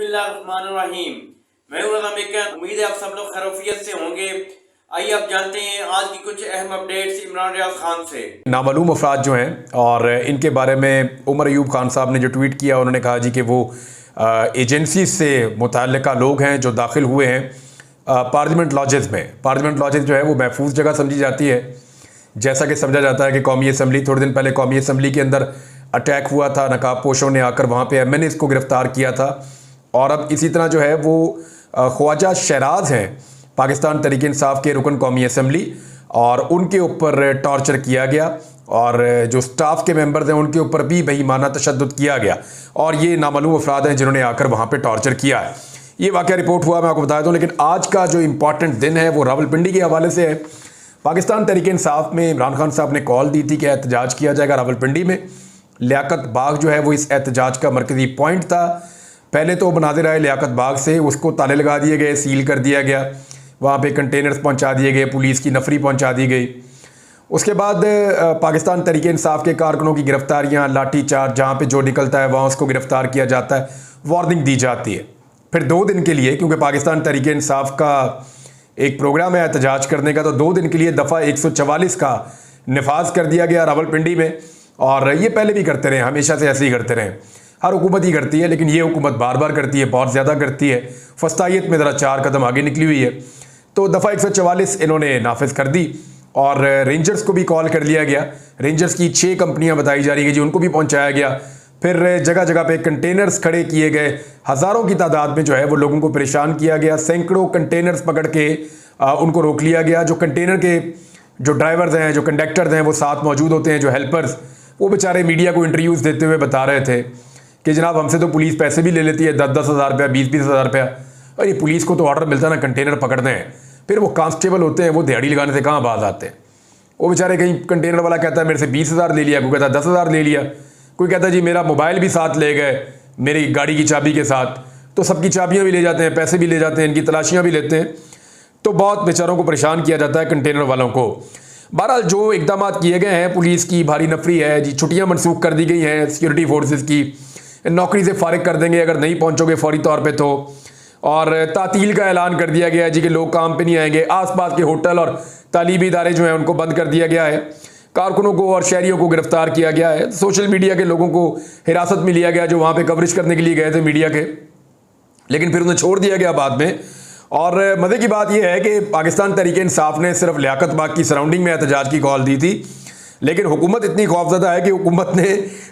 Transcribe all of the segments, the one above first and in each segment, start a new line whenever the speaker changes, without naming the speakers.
बिस्मिल्लाहिर्रहमानिर्रहीम। मैं हूं रज़ा मेकर। उम्मीद है आप सब लोग खैरियत से होंगे। आइए आप जानते हैं आज की कुछ अहम अपडेट्स इमरान रियाज खान से।
नामालूम अफराद जो हैं और इनके बारे में उमर अयूब खान साहब ने जो ट्वीट किया, उन्होंने कहा जी कि वो एजेंसी से मुतल्लिका लोग हैं जो दाखिल हुए हैं पार्लियामेंट लॉजेस में। पार्लियामेंट लॉजेस जो है वो महफूज जगह समझी जाती है, जैसा कि समझा जाता है कि कौमी असम्बली, थोड़े दिन पहले कौमी असम्बली के अंदर अटैक हुआ था, नकाब पोशों ने आकर वहाँ पे MNAs को गिरफ़्तार किया था। और अब इसी तरह जो है वो ख्वाजा शहराज हैं, पाकिस्तान तहरीक इंसाफ के रुकन कौमी असम्बली, और उनके ऊपर टॉर्चर किया गया और जो स्टाफ के मेंबर्स हैं उनके ऊपर भी बेईमाना तशद्दुद किया गया। और ये नामालूम अफराद हैं जिन्होंने आकर वहाँ पे टॉर्चर किया है। ये वाक़या रिपोर्ट हुआ, मैं आपको बता दूँ। लेकिन आज का जो इम्पॉर्टेंट दिन है वो रावलपिंडी के हवाले से है। पाकिस्तान तहरीक इंसाफ में इमरान खान साहब ने कॉल दी थी कि एहतजाज किया जाएगा रावलपिंडी में। लियाकत बाग जो है वो इस एहतजाज का मरकज़ी पॉइंट था। पहले तो बनादिर आए लियाकत बाग से, उसको ताले लगा दिए गए, सील कर दिया गया, वहाँ पे कंटेनर्स पहुँचा दिए गए, पुलिस की नफरी पहुँचा दी गई। उसके बाद पाकिस्तान तहरीक इंसाफ के कारकुनों की गिरफ्तारियाँ, लाठी चार्ज, जहाँ पे जो निकलता है वहाँ उसको गिरफ़्तार किया जाता है, वार्निंग दी जाती है। फिर 2 दिन के लिए, क्योंकि पाकिस्तान तहरीक इंसाफ का एक प्रोग्राम है एहतजाज करने का, तो 2 दिन के लिए दफ़ा 144 का नफाज कर दिया गया रावलपिंडी में। और ये पहले भी करते रहे, हमेशा से ऐसे ही करते रहे। हर हुकूमत ही करती है, लेकिन ये हुकूमत बार बार करती है, बहुत ज़्यादा करती है। फस्तायत में ज़रा 4 कदम आगे निकली हुई है। तो दफ़ा 144 इन्होंने नाफिज कर दी और रेंजर्स को भी कॉल कर लिया गया। रेंजर्स की 6 कंपनियाँ बताई जा रही है जी, उनको भी पहुँचाया गया। फिर जगह जगह पे कंटेनर्स खड़े किए गए, हज़ारों की तादाद में जो है वो लोगों को परेशान किया गया। सैकड़ों कंटेनर्स पकड़ के उनको रोक लिया गया। जो कंटेनर के जो ड्राइवर्स हैं, जो कंडक्टर्स हैं, वो साथ मौजूद होते हैं, जो हेल्पर्स, वो बेचारे मीडिया को इंटरव्यूज़ देते हुए बता रहे थे कि जनाब हमसे तो पुलिस पैसे भी ले लेती है, 10-10 हज़ार रुपया, 20-20 हज़ार रुपया। और ये पुलिस को तो ऑर्डर मिलता है ना कंटेनर पकड़ने हैं, फिर वो कांस्टेबल होते हैं, वो दिहाड़ी लगाने से कहाँ बाज आते हैं। वो बेचारे, कहीं कंटेनर वाला कहता है मेरे से 20 हज़ार ले लिया, कोई कहता है 10 हज़ार ले लिया, कोई कहता है जी मेरा मोबाइल भी साथ ले गए मेरी गाड़ी की चाबी के साथ। तो सबकी चाबियाँ भी ले जाते हैं, पैसे भी ले जाते हैं, इनकी तलाशियाँ भी लेते हैं। तो बहुत बेचारों को परेशान किया जाता है कंटेनर वालों को। बहरहाल जो इकदाम किए गए हैं, पुलिस की भारी नफरी है जी, छुट्टियां मनसूख कर दी गई हैं सिक्योरिटी फोर्सेस की, नौकरी से फारिग कर देंगे अगर नहीं पहुंचोगे फौरी तौर पे तो। और तातील का ऐलान कर दिया गया है जी कि लोग काम पे नहीं आएंगे। आसपास के होटल और तालीमी इदारे जो हैं उनको बंद कर दिया गया है। कारकुनों को और शहरियों को गिरफ्तार किया गया है। सोशल मीडिया के लोगों को हिरासत में लिया गया जो वहाँ पर कवरेज करने के लिए गए थे मीडिया के, लेकिन फिर उन्हें छोड़ दिया गया बाद में। और मज़े की बात यह है कि पाकिस्तान तहरीक इंसाफ ने सिर्फ लियाकत बाग की सराउंडिंग में एहतजाज की कॉल दी थी, लेकिन हुकूमत इतनी खौफजदा है कि हुकूमत ने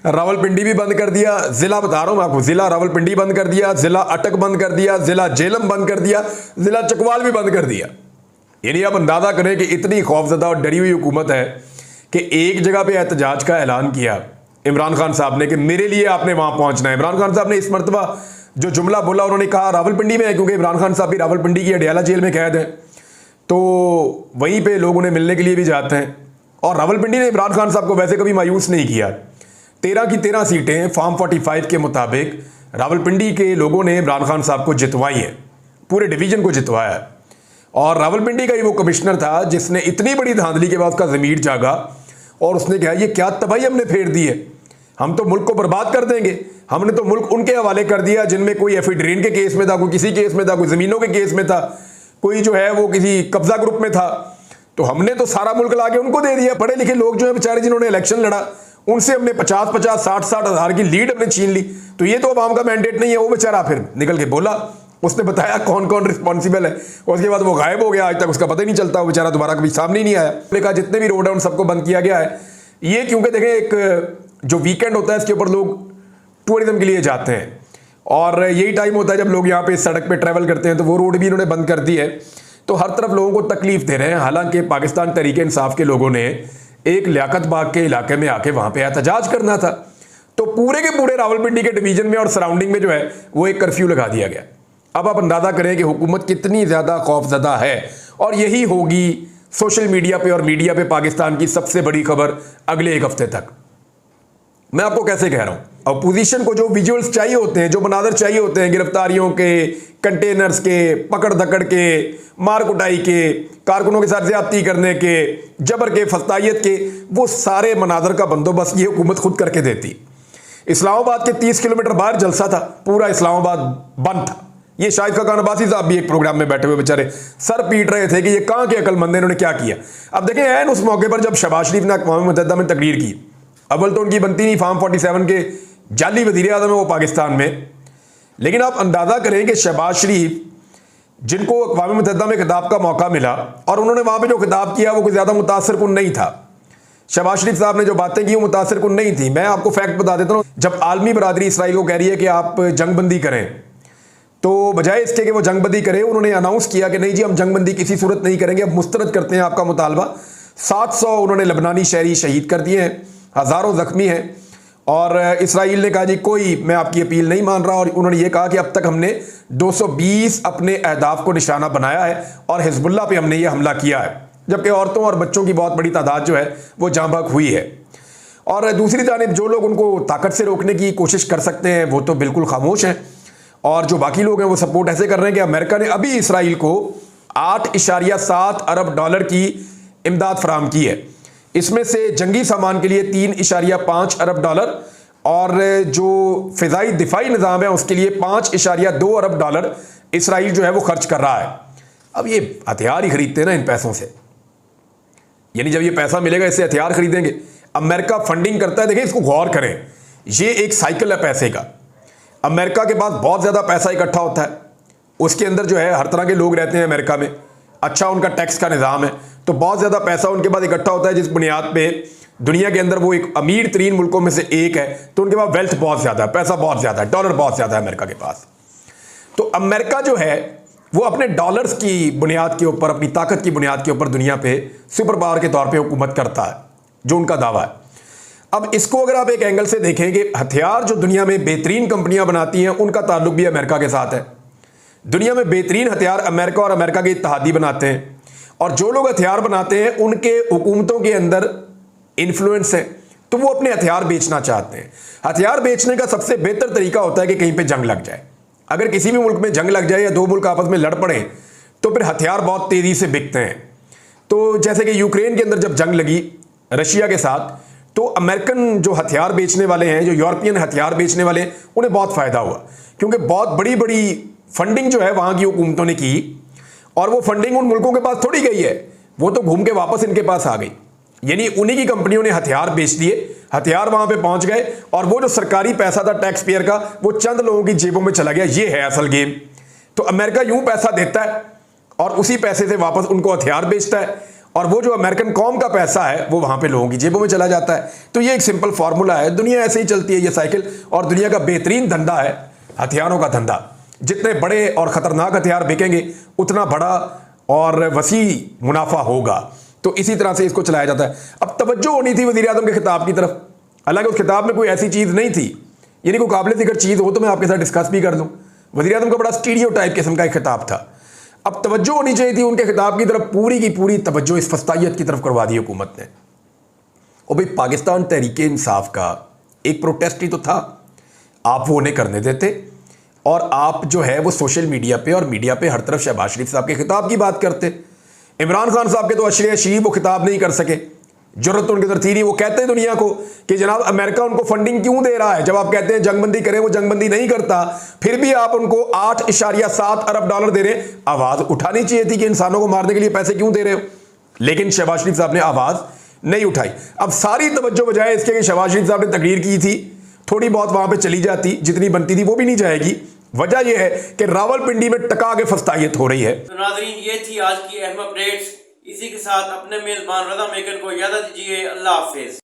रावलपिंडी भी बंद कर दिया, ज़िला बता रहा हूँ मैं आपको, ज़िला रावलपिंडी बंद कर दिया, ज़िला अटक बंद कर दिया, ज़िला जेलम बंद कर दिया, ज़िला चकवाल भी बंद कर दिया। यानी आप अंदाज़ा करें कि इतनी खौफजदा और डरी हुई हुकूमत है कि एक जगह पर एहतजाज का ऐलान किया इमरान खान साहब ने कि मेरे लिए आपने वहाँ पहुँचना है। इमरान खान साहब ने इस मरतबा जो जुमला बोला, उन्होंने कहा रावलपिंडी में है, क्योंकि इमरान खान साहब भी रावलपिंडी की अडियाला जेल में कैद हैं, तो वहीं पे लोग उन्हें मिलने के लिए भी जाते हैं। और रावलपिंडी ने इमरान खान साहब को वैसे कभी मायूस नहीं किया। 13 की 13 सीटें फॉर्म 45 के मुताबिक रावलपिंडी के लोगों ने इमरान खान साहब को जितवाई हैं, पूरे डिवीज़न को जितवाया है। और रावलपिंडी का ही वो कमिश्नर था जिसने इतनी बड़ी धांधली के बाद उसका ज़मीर जागा और उसने कहा ये क्या तबाही हमने फेर दी है, हम तो मुल्क को बर्बाद कर देंगे। हमने तो मुल्क उनके हवाले कर दिया जिनमें कोई एफिड्रीन के केस में था, कोई किसी केस में था, कोई ज़मीनों के केस में था, कोई जो है वो किसी कब्जा ग्रुप में था। तो हमने तो सारा मुल्क लाके उनको दे दिया। पढ़े लिखे लोग जो है बेचारे जिन्होंने इलेक्शन लड़ा, उनसे हमने 50-50, 60-60 हज़ार की लीड हमने छीन ली। तो ये तो अवाम का मैंडेट नहीं है। वो बेचारा फिर निकल के बोला, उसने बताया कौन कौन रिस्पॉन्सिबल है, और उसके बाद वो गायब हो गया। आज तक उसका पता ही नहीं चलता, वो बेचारा दोबारा कभी सामने ही नहीं आया। लेकिन जितने भी रोड है उन सबको बंद किया गया है। ये क्योंकि देखें, एक जो वीकेंड होता है इसके ऊपर लोग टूरिज्म के लिए जाते हैं और यही टाइम होता है जब लोग यहाँ पे सड़क पे ट्रैवल करते हैं, तो वो रोड भी इन्होंने बंद कर दी है। तो हर तरफ लोगों को तकलीफ दे रहे हैं। हालांकि पाकिस्तान तहरीक इंसाफ के लोगों ने एक लियाकत बाग के इलाके में आके वहाँ पे एहतजाज करना था, तो पूरे के पूरे रावलपिंडी के डिवीजन में और सराउंडिंग में जो है वो एक कर्फ्यू लगा दिया गया। अब आप अंदाज़ा करें कि हुकूमत कितनी ज़्यादा खौफजदा है। और यही होगी सोशल मीडिया पे और मीडिया पे पाकिस्तान की सबसे बड़ी खबर अगले 1 हफ्ते तक। मैं आपको कैसे कह रहा हूं, अपोजिशन को जो विजुअल्स चाहिए होते हैं, जो मनाजर चाहिए होते हैं, गिरफ्तारियों के, कंटेनर्स के, पकड़ दकड़ के, मार कुटाई के, कारकुनों के साथ ज्यादती करने के, जबर के, फस्तायत के, वो सारे मनाजर का बंदोबस्त ये हुकूमत खुद करके देती। इस्लामाबाद के 30 किलोमीटर बाहर जलसा था, पूरा इस्लामाबाद बंद था। ये शाहिद खान अब्बासी साहब भी एक प्रोग्राम में बैठे हुए बेचारे सर पीट रहे थे कि ये कहाँ के अकलमंद हैं, इन्होंने क्या किया। अब देखें ऐन उस मौके पर जब शहबाज शरीफ ने अक़वाम मुत्तहिदा में तकरीर की, अव्वल तो उनकी बनती नहीं, फार्म 47 के जाली वज़ीर आज़म है वो पाकिस्तान में, लेकिन आप अंदाज़ा करें कि शहबाज शरीफ जिनको अक़वाम मुत्तहिदा में खिताब का मौका मिला और उन्होंने वहाँ पर जो खिताब किया वो कोई ज़्यादा मुतासर कुन नहीं था। शहबाज शरीफ साहब ने जो बातें की वो मुतासर कुन नहीं थी। मैं आपको फैक्ट बता देता हूँ, जब आलमी बरादरी इसराइल को कह रही है कि आप जंगबंदी करें, तो बजाय इसके कि वो जंगबंदी करें, उन्होंने अनाउंस किया कि नहीं जी हम जंगबंदी किसी सूरत नहीं करेंगे, अब मुस्तरद करते हैं आपका मुतालबा। 700 उन्होंने लबनानी शहरी शहीद कर दिए हैं, हज़ारों ज़ख्मी हैं, और इसराइल ने कहा जी कोई मैं आपकी अपील नहीं मान रहा। और उन्होंने ये कहा कि अब तक हमने 220 अपने अहदाफ को निशाना बनाया है और हिजबुल्लाह पे हमने ये हमला किया है, जबकि औरतों और बच्चों की बहुत बड़ी तादाद जो है वो जाँ बहक हुई है। और दूसरी जानिब जो लोग उनको ताकत से रोकने की कोशिश कर सकते हैं वो तो बिल्कुल खामोश हैं, और जो बाकी लोग हैं वो सपोर्ट ऐसे कर रहे हैं कि अमेरिका ने अभी इसराइल को 8.7 अरब डॉलर की इमदाद फराहम की है। इसमें से जंगी सामान के लिए 3.5 अरब डॉलर और जो फ़िज़ाई दिफाई निज़ाम है उसके लिए 5.2 अरब डॉलर इसराइल जो है वो खर्च कर रहा है। अब ये हथियार ही खरीदते हैं ना इन पैसों से, यानी जब ये पैसा मिलेगा इससे हथियार खरीदेंगे। अमेरिका फंडिंग करता है, देखिए इसको गौर करें, ये एक साइकिल है पैसे का। अमेरिका के पास बहुत ज़्यादा पैसा इकट्ठा होता है, उसके अंदर जो है हर तरह के लोग रहते हैं अमेरिका में, अच्छा उनका टैक्स का निज़ाम है, तो बहुत ज़्यादा पैसा उनके पास इकट्ठा होता है, जिस बुनियाद पे दुनिया के अंदर वो एक अमीर तरीन मुल्कों में से एक है। तो उनके पास वेल्थ बहुत ज़्यादा है, पैसा बहुत ज़्यादा है, डॉलर बहुत ज़्यादा है अमेरिका के पास। तो अमेरिका जो है वो अपने डॉलर्स की बुनियाद के ऊपर, अपनी ताकत की बुनियाद के ऊपर दुनिया पे सुपर पावर के तौर पे हुकूमत करता है, जो उनका दावा है। अब इसको अगर आप एक एंगल से देखें कि हथियार जो दुनिया में बेहतरीन कंपनियां बनाती हैं उनका ताल्लुक भी अमेरिका के साथ है। दुनिया में बेहतरीन हथियार अमेरिका और अमेरिका के इत्तहादी बनाते हैं, और जो लोग हथियार बनाते हैं उनके हुकूमतों के अंदर इन्फ्लुएंस है, तो वो अपने हथियार बेचना चाहते हैं। हथियार बेचने का सबसे बेहतर तरीका होता है कि कहीं पर जंग लग जाए। अगर किसी भी मुल्क में जंग लग जाए या दो मुल्क आपस में लड़ पड़े तो फिर हथियार बहुत तेज़ी से बिकते हैं। तो जैसे कि यूक्रेन के अंदर जब जंग लगी रशिया के साथ, तो अमेरिकन जो हथियार बेचने वाले हैं, जो यूरोपियन हथियार बेचने वाले हैं, उन्हें बहुत फ़ायदा हुआ, क्योंकि बहुत बड़ी बड़ी फंडिंग जो है वहाँ की हुकूमतों ने की, और वो फंडिंग उन मुल्कों के पास थोड़ी गई है, वो तो घूम के वापस इनके पास आ गई। यानी उन्हीं की कंपनियों ने हथियार बेच दिए, हथियार वहाँ पे पहुँच गए, और वो जो सरकारी पैसा था टैक्स पेयर का वो चंद लोगों की जेबों में चला गया। ये है असल गेम। तो अमेरिका यूँ पैसा देता है और उसी पैसे से वापस उनको हथियार बेचता है, और वो जो अमेरिकन कौम का पैसा है वो वहाँ पे लोगों की जेबों में चला जाता है। तो ये एक सिंपल फार्मूला है, दुनिया ऐसे ही चलती है ये साइकिल, और दुनिया का बेहतरीन धंधा है हथियारों का धंधा। जितने बड़े और ख़तरनाक हथियार बिकेंगे उतना बड़ा और वसी मुनाफा होगा। तो इसी तरह से इसको चलाया जाता है। अब तवज्जो होनी थी वज़ीर आज़म के खिताब की तरफ, हालांकि उस खिताब में कोई ऐसी चीज़ नहीं थी, यानी कोई काबिल ज़िक्र चीज़ हो तो मैं आपके साथ डिस्कस भी कर दूँ। वज़ीर आज़म का बड़ा स्टीरियोटाइप किस्म का एक खिताब था। अब तवज्जो होनी चाहिए थी उनके खिताब की तरफ, पूरी की पूरी तवज्जो इस फस्तायत की तरफ करवा दी हुकूमत ने। और भाई पाकिस्तान तहरीक इंसाफ का एक प्रोटेस्ट ही तो था, आप वो उन्हें करने देते, और आप जो है वो सोशल मीडिया पे और मीडिया पे हर तरफ शहबाज शरीफ साहब के खिताब की बात करते। इमरान खान साहब के तो अशरे अशीब वो खिताब नहीं कर सके, जरूरत उनके अंदर थी नहीं। वो कहते हैं दुनिया को कि जनाब अमेरिका उनको फंडिंग क्यों दे रहा है, जब आप कहते हैं जंगबंदी करें, वो जंगबंदी नहीं करता, फिर भी आप उनको 8.7 अरब डॉलर दे रहे हैं। आवाज़ उठानी चाहिए थी कि इंसानों को मारने के लिए पैसे क्यों दे रहे हो, लेकिन शहबाज शरीफ साहब ने आवाज़ नहीं उठाई। अब सारी तवज्जो बजाय इसके कि शहबाज शरीफ साहब ने तकरीर की थी, थोड़ी बहुत वहाँ पर चली जाती, जितनी बनती थी वो भी नहीं जाएगी। वजह यह है कि रावलपिंडी में टका के फस्तायत हो रही है।
तो नाज़रीन, ये थी आज की अहम अपडेट्स। इसी के साथ अपने मेज़बान रज़ा मेकन को इजाज़त दीजिए। अल्लाह हाफिज़।